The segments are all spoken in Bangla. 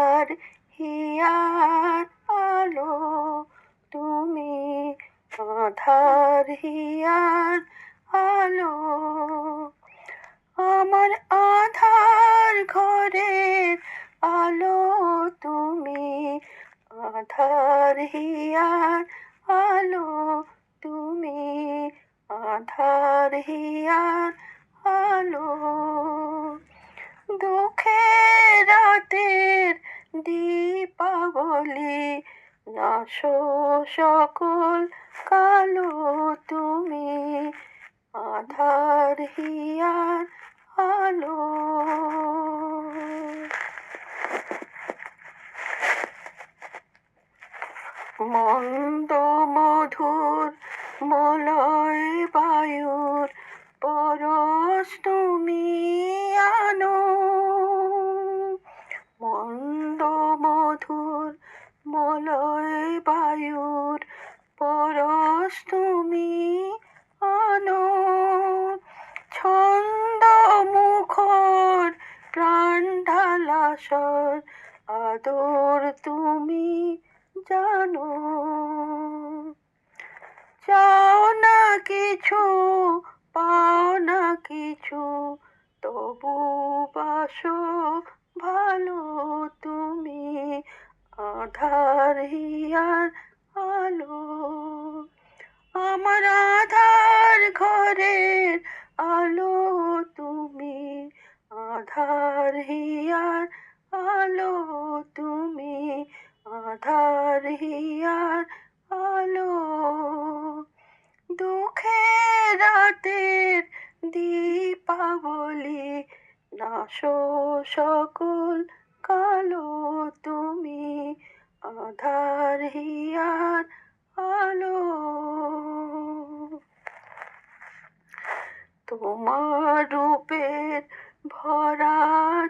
আধার হিয়ার আলো তুমি, আধার হিয়ার আলো। আমার আধার ঘরের আলো তুমি, আধার হিয়ার আলো তুমি, আধার হিয়ার আলো। দুঃখের রাতের দীপাবলি নাশো সকল কালো তুমি, আধার হিয়ার আলো। মন্দ মধুর মলয় বায়ুর পরশ তুমি আনো, মন্দ মধুর মলয় বায়ুর পরশ তুমি আনো। ছন্দ মুখর প্রাণ ঢালাসর আদর তুমি জানো। চাও না কিছু পাও না কিছু, তবু বাসো ভালো তুমি, আধার হিয়ার আলো। আমার আধার ঘরের আলো তুমি, আধার হিয়ার আলো তুমি, আধার হিয়ার আলো। দুঃখের রাতের দীপাবলি নাশো সকল কালো তুমি, আধার হিয়ার আলো। তোমার রূপের ভরা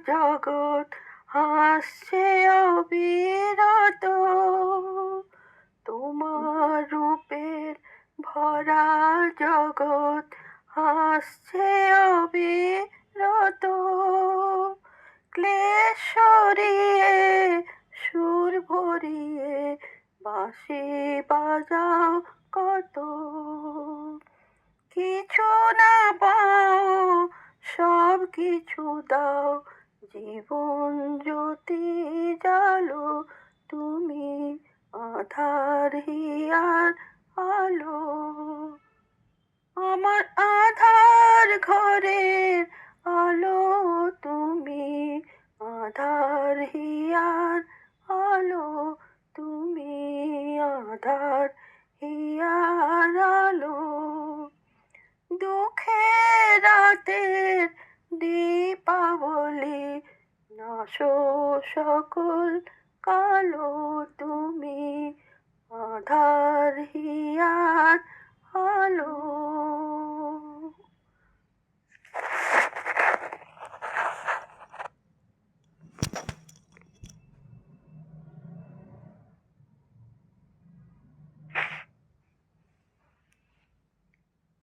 জগৎ হাসছে অবিরত, তোমার রূপের ভরা জগৎ হাসছে অবিরত। ক্লেশ সরিয়ে সুর ভরিয়ে বাঁশি বাজাও কত, কিছু না পাও সব কিছু দাও, জীবন জ্যোতি জালো তুমি, আধার হিয়ার আলো। আমার আধার ঘরের আলো তুমি, আধার হিয়ার আলো তুমি, আধার হিয়ার আলো। দুঃখের রাতের দীপাবলি নাশো সকল কালো তুমি, আধার হিয়ার আলো।